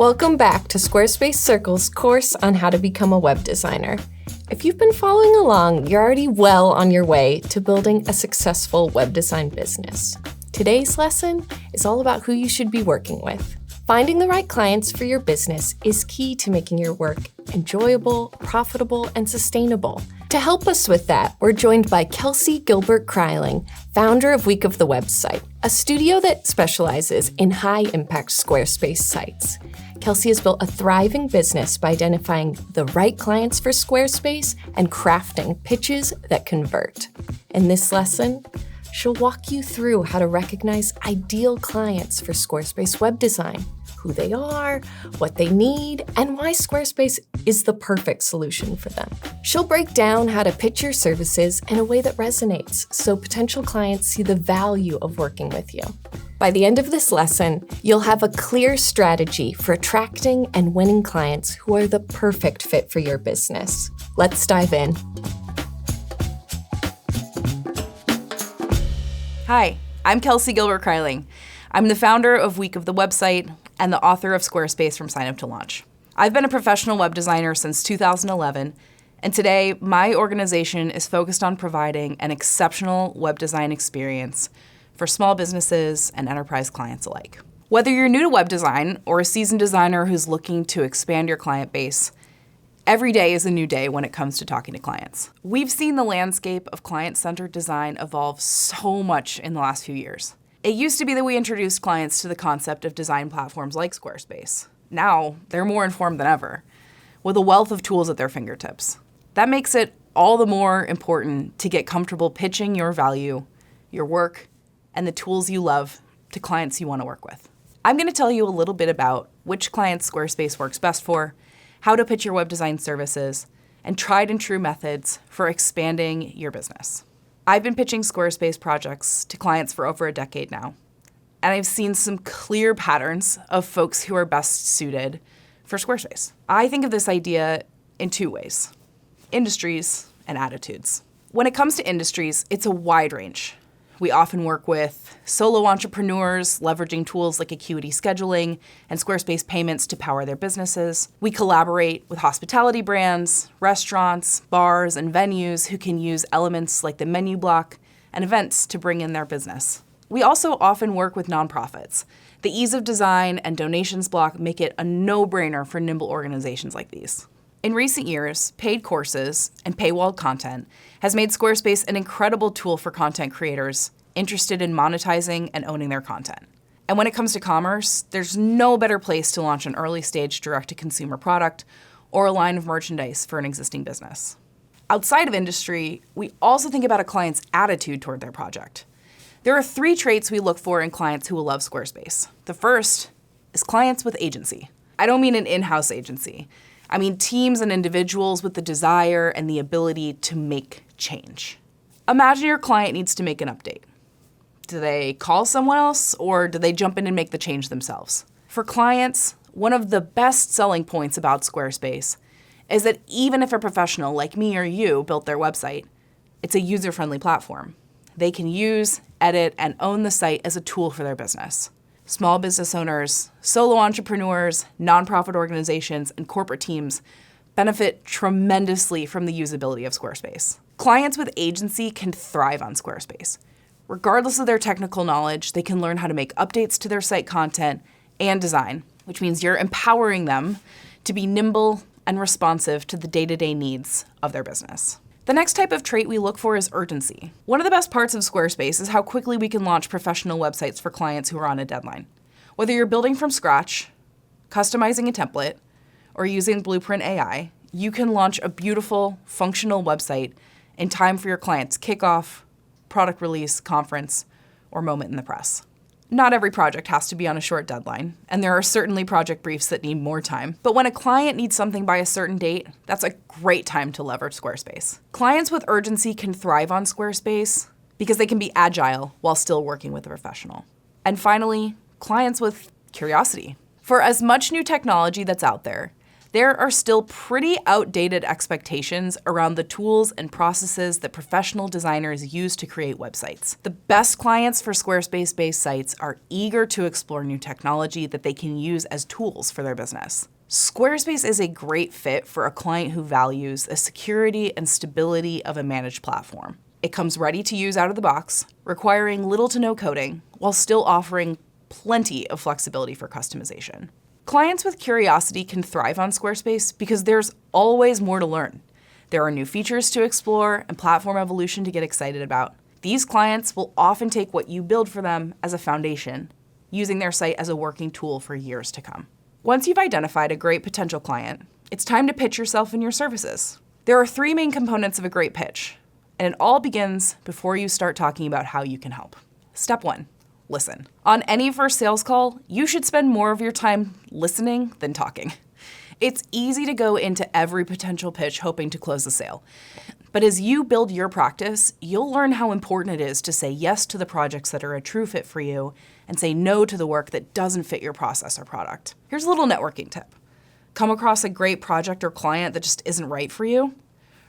Welcome back to Squarespace Circle's course on how to become a web designer. If you've been following along, you're already well on your way to building a successful web design business. Today's lesson is all about who you should be working with. Finding the right clients for your business is key to making your work enjoyable, profitable, and sustainable. To help us with that, we're joined by Kelsey Gilbert-Kryling, founder of Week of the Website, a studio that specializes in high-impact Squarespace sites. Kelsey has built a thriving business by identifying the right clients for Squarespace and crafting pitches that convert. In this lesson, she'll walk you through how to recognize ideal clients for Squarespace web design, who they are, what they need, and why Squarespace is the perfect solution for them. She'll break down how to pitch your services in a way that resonates so potential clients see the value of working with you. By the end of this lesson, you'll have a clear strategy for attracting and winning clients who are the perfect fit for your business. Let's dive in. Hi, I'm Kelsey Gilbert-Kryling. I'm the founder of Week of the Website and the author of Squarespace from Sign Up to Launch. I've been a professional web designer since 2011, and today my organization is focused on providing an exceptional web design experience for small businesses and enterprise clients alike. Whether you're new to web design or a seasoned designer who's looking to expand your client base, every day is a new day when it comes to talking to clients. We've seen the landscape of client-centered design evolve so much in the last few years. It used to be that we introduced clients to the concept of design platforms like Squarespace. Now, they're more informed than ever, with a wealth of tools at their fingertips. That makes it all the more important to get comfortable pitching your value, your work, and the tools you love to clients you want to work with. I'm going to tell you a little bit about which clients Squarespace works best for, how to pitch your web design services, and tried and true methods for expanding your business. I've been pitching Squarespace projects to clients for over a decade now, and I've seen some clear patterns of folks who are best suited for Squarespace. I think of this idea in two ways: industries and attitudes. When it comes to industries, it's a wide range. We often work with solo entrepreneurs leveraging tools like Acuity Scheduling and Squarespace Payments to power their businesses. We collaborate with hospitality brands, restaurants, bars, and venues who can use elements like the menu block and events to bring in their business. We also often work with nonprofits. The ease of design and donations block make it a no-brainer for nimble organizations like these. In recent years, paid courses and paywalled content has made Squarespace an incredible tool for content creators interested in monetizing and owning their content. And when it comes to commerce, there's no better place to launch an early-stage direct-to-consumer product or a line of merchandise for an existing business. Outside of industry, we also think about a client's attitude toward their project. There are 3 traits we look for in clients who will love Squarespace. The first is clients with agency. I don't mean an in-house agency. I mean teams and individuals with the desire and the ability to make change. Imagine your client needs to make an update. Do they call someone else, or do they jump in and make the change themselves? For clients, one of the best selling points about Squarespace is that even if a professional like me or you built their website, it's a user-friendly platform. They can use, edit, and own the site as a tool for their business. Small business owners, solo entrepreneurs, nonprofit organizations, and corporate teams benefit tremendously from the usability of Squarespace. Clients with agency can thrive on Squarespace. Regardless of their technical knowledge, they can learn how to make updates to their site content and design, which means you're empowering them to be nimble and responsive to the day-to-day needs of their business. The next type of trait we look for is urgency. One of the best parts of Squarespace is how quickly we can launch professional websites for clients who are on a deadline. Whether you're building from scratch, customizing a template, or using Blueprint AI, you can launch a beautiful, functional website in time for your client's kickoff, product release, conference, or moment in the press. Not every project has to be on a short deadline, and there are certainly project briefs that need more time. But when a client needs something by a certain date, that's a great time to leverage Squarespace. Clients with urgency can thrive on Squarespace because they can be agile while still working with a professional. And finally, clients with curiosity. For as much new technology that's out there, there are still pretty outdated expectations around the tools and processes that professional designers use to create websites. The best clients for Squarespace-based sites are eager to explore new technology that they can use as tools for their business. Squarespace is a great fit for a client who values the security and stability of a managed platform. It comes ready to use out of the box, requiring little to no coding, while still offering plenty of flexibility for customization. Clients with curiosity can thrive on Squarespace because there's always more to learn. There are new features to explore and platform evolution to get excited about. These clients will often take what you build for them as a foundation, using their site as a working tool for years to come. Once you've identified a great potential client, it's time to pitch yourself and your services. There are 3 main components of a great pitch, and it all begins before you start talking about how you can help. Step 1. Listen. On any first sales call, you should spend more of your time listening than talking. It's easy to go into every potential pitch hoping to close the sale. But as you build your practice, you'll learn how important it is to say yes to the projects that are a true fit for you and say no to the work that doesn't fit your process or product. Here's a little networking tip. Come across a great project or client that just isn't right for you?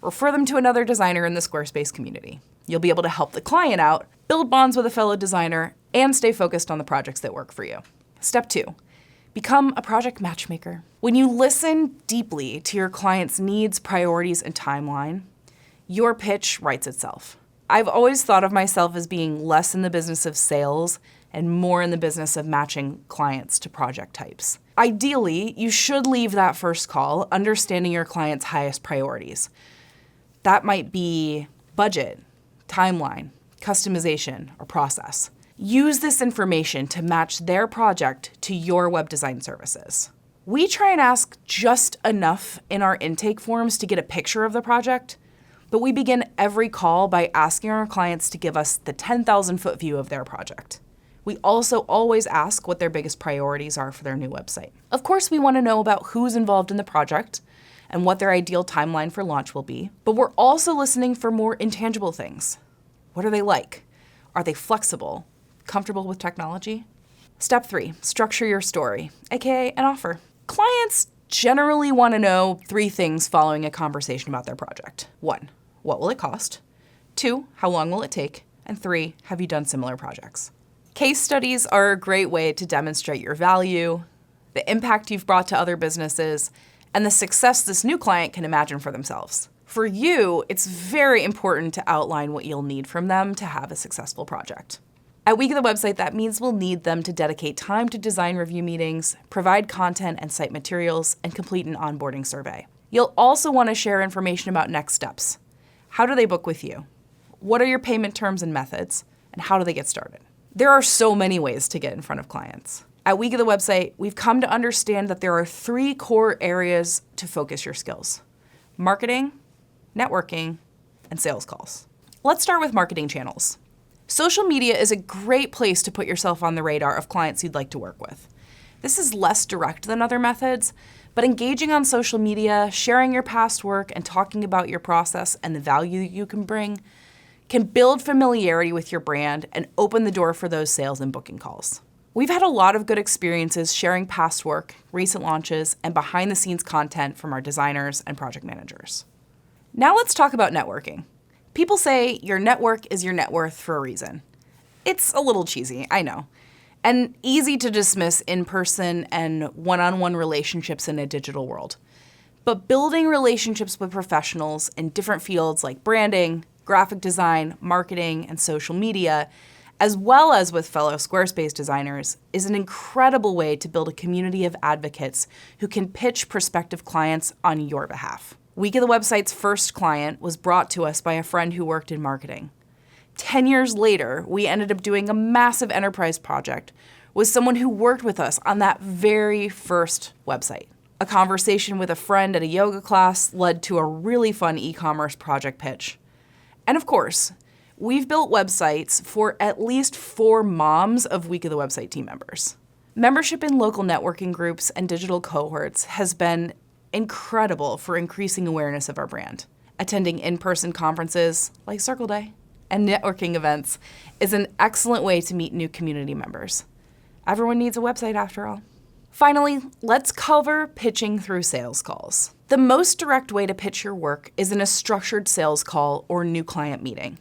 Refer them to another designer in the Squarespace community. You'll be able to help the client out, build bonds with a fellow designer, and stay focused on the projects that work for you. Step 2, become a project matchmaker. When you listen deeply to your client's needs, priorities, and timeline, your pitch writes itself. I've always thought of myself as being less in the business of sales and more in the business of matching clients to project types. Ideally, you should leave that first call understanding your client's highest priorities. That might be budget, timeline, customization, or process. Use this information to match their project to your web design services. We try and ask just enough in our intake forms to get a picture of the project, but we begin every call by asking our clients to give us the 10,000-foot view of their project. We also always ask what their biggest priorities are for their new website. Of course, we want to know about who's involved in the project and what their ideal timeline for launch will be, but we're also listening for more intangible things. What are they like? Are they flexible? Comfortable with technology? Step 3, structure your story, aka an offer. Clients generally want to know 3 things following a conversation about their project. 1, what will it cost? 2, how long will it take? And 3, have you done similar projects? Case studies are a great way to demonstrate your value, the impact you've brought to other businesses, and the success this new client can imagine for themselves. For you, it's very important to outline what you'll need from them to have a successful project. At Week of the Website, that means we'll need them to dedicate time to design review meetings, provide content and site materials, and complete an onboarding survey. You'll also want to share information about next steps. How do they book with you? What are your payment terms and methods? And how do they get started? There are so many ways to get in front of clients. At Week of the Website, we've come to understand that there are 3 core areas to focus your skills: marketing, networking, and sales calls. Let's start with marketing channels. Social media is a great place to put yourself on the radar of clients you'd like to work with. This is less direct than other methods, but engaging on social media, sharing your past work, and talking about your process and the value you can bring can build familiarity with your brand and open the door for those sales and booking calls. We've had a lot of good experiences sharing past work, recent launches, and behind-the-scenes content from our designers and project managers. Now let's talk about networking. People say your network is your net worth for a reason. It's a little cheesy, I know, and easy to dismiss in-person and one-on-one relationships in a digital world. But building relationships with professionals in different fields like branding, graphic design, marketing, and social media, as well as with fellow Squarespace designers, is an incredible way to build a community of advocates who can pitch prospective clients on your behalf. Week of the Website's first client was brought to us by a friend who worked in marketing. 10 years later, we ended up doing a massive enterprise project with someone who worked with us on that very first website. A conversation with a friend at a yoga class led to a really fun e-commerce project pitch. And of course, we've built websites for at least 4 moms of Week of the Website team members. Membership in local networking groups and digital cohorts has been incredible for increasing awareness of our brand. Attending in-person conferences like Circle Day and networking events is an excellent way to meet new community members. Everyone needs a website after all. Finally, let's cover pitching through sales calls. The most direct way to pitch your work is in a structured sales call or new client meeting.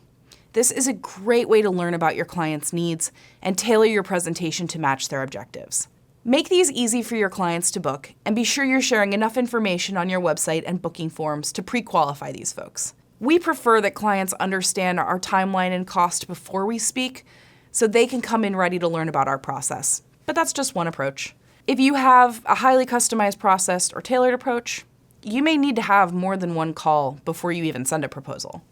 This is a great way to learn about your client's needs and tailor your presentation to match their objectives. Make these easy for your clients to book, and be sure you're sharing enough information on your website and booking forms to pre-qualify these folks. We prefer that clients understand our timeline and cost before we speak, so they can come in ready to learn about our process. But that's just one approach. If you have a highly customized process or tailored approach, you may need to have more than one call before you even send a proposal.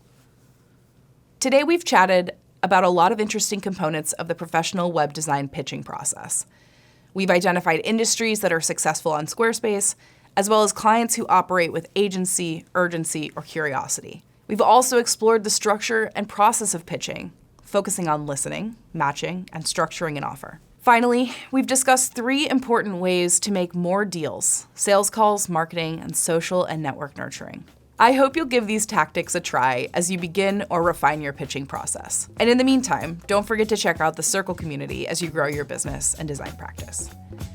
Today we've chatted about a lot of interesting components of the professional web design pitching process. We've identified industries that are successful on Squarespace, as well as clients who operate with agency, urgency, or curiosity. We've also explored the structure and process of pitching, focusing on listening, matching, and structuring an offer. Finally, we've discussed 3 important ways to make more deals: sales calls, marketing, and social and network nurturing. I hope you'll give these tactics a try as you begin or refine your pitching process. And in the meantime, don't forget to check out the Circle community as you grow your business and design practice.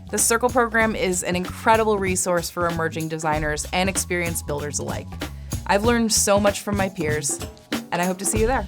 The Circle program is an incredible resource for emerging designers and experienced builders alike. I've learned so much from my peers, and I hope to see you there.